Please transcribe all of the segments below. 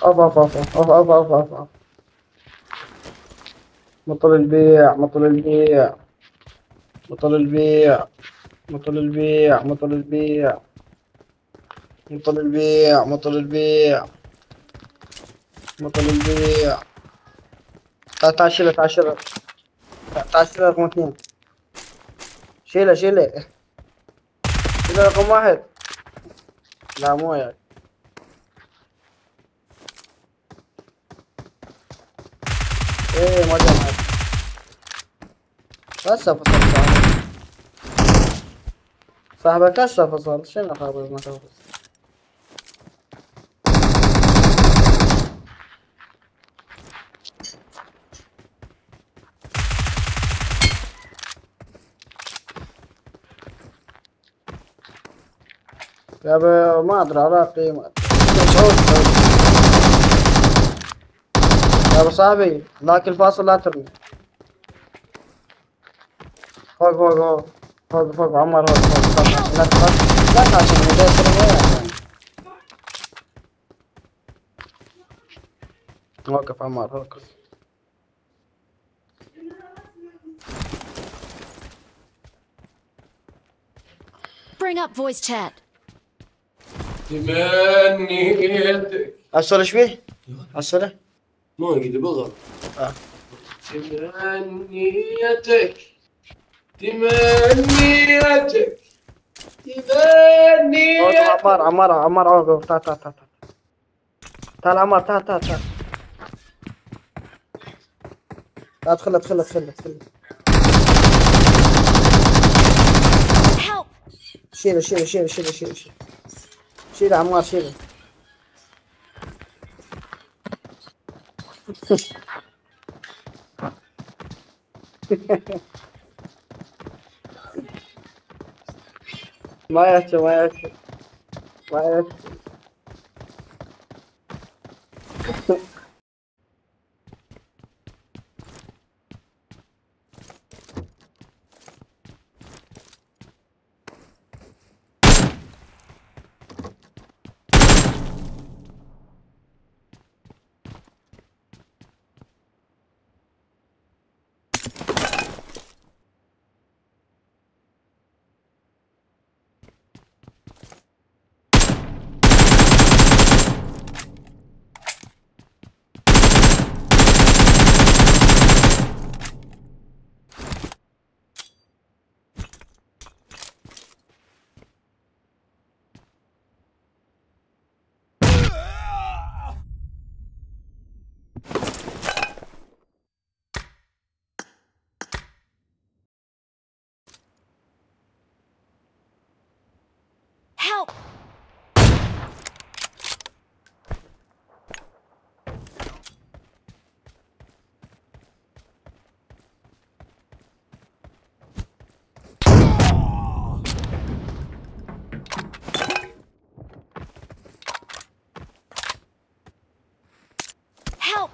اوف اوف اوف اوف اوف اوف اوف اوف. مطل البيع، مطل البيع، مطل البيع، مطل البيع، مطل البيع، مطل البيع، مطل البيع، مطل البيع. تعال تعال شيلها، تعال شيلها، تعال شيلها رقم اثنين. شيلها شيلها، شيلها رقم واحد. لا مو يعني. ايه ما جاء معك. هسه فصل صاحبك، صاحبك هسه فصل. شنو خابز ما خابز. يا ما ادري عراقي ما ادري. سعودي. يا ابو صاحبي ذاك الفاصل لا ترمي. فوق فوق فوق فوق فوق عمر فوق فوق. لا تخاف، لا تخاف من جسر وين. وقف عمر وقف. Bring up voice chat. تمنيتك. أصل ايش فيه؟ أصله؟ ما نقدر بغلط. تمنيتك تمنيتك تمنيتك. عمار عمار عمار اوقف. تعال تعال تعال تعال عمار. تعال تعال تعال. ادخل ادخل ادخل ادخل. Help! شيله شيله شيله شيله شيله شيله شيله عمار شيله. ما يحكي ما يحكي ما يحكي. Help! Help!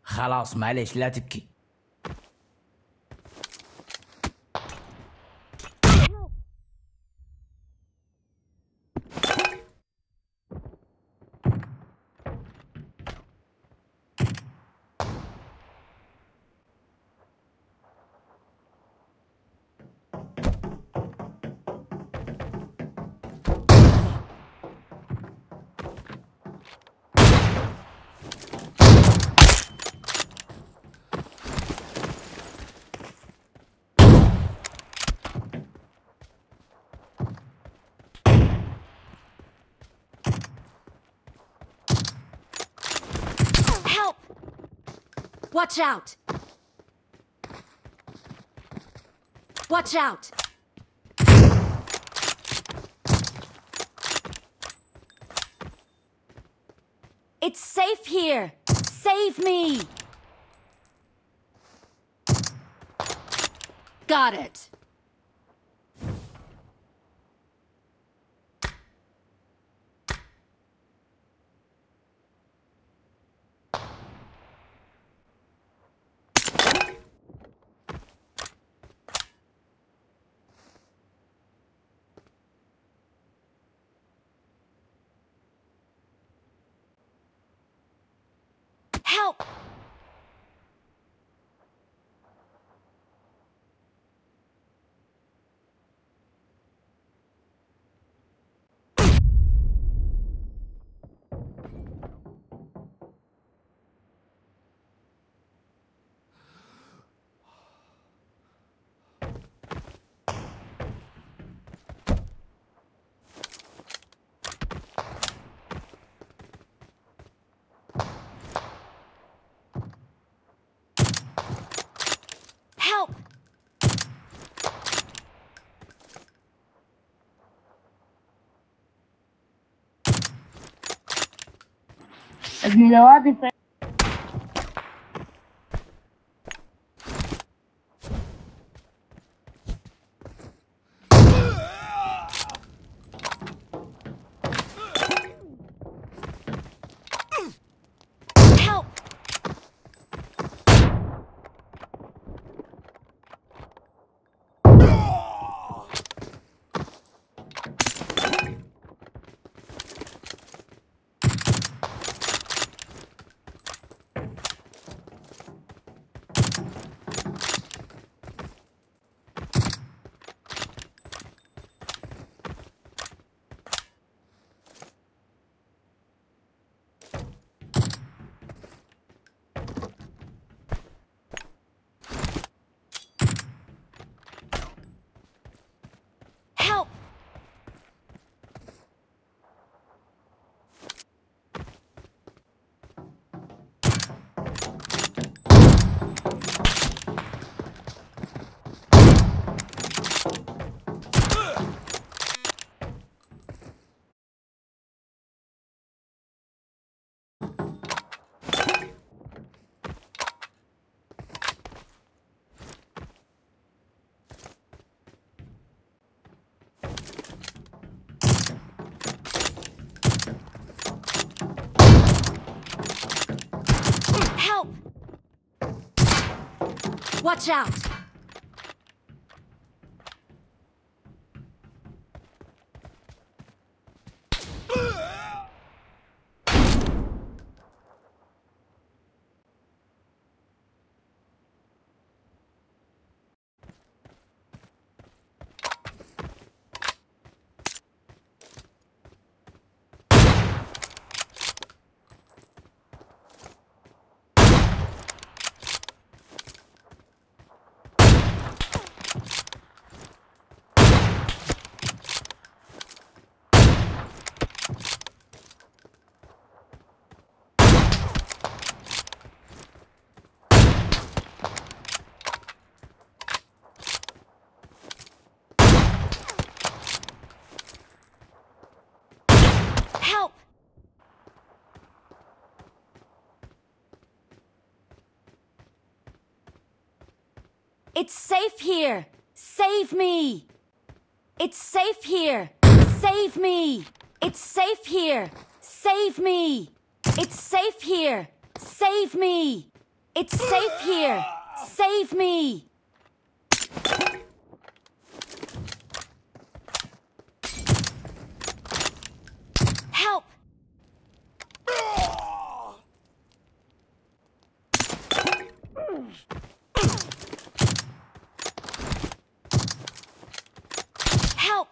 خلاص معليش لا تبكي. Watch out! Watch out! It's safe here! Save me! Got it! Help! Help! ابن الواد Help! Help! Help! Watch out! Help! It's safe here! Save me! It's safe here! Save me! It's safe here! Save me! It's safe here! Save me! It's safe here! Save me! Help! Help!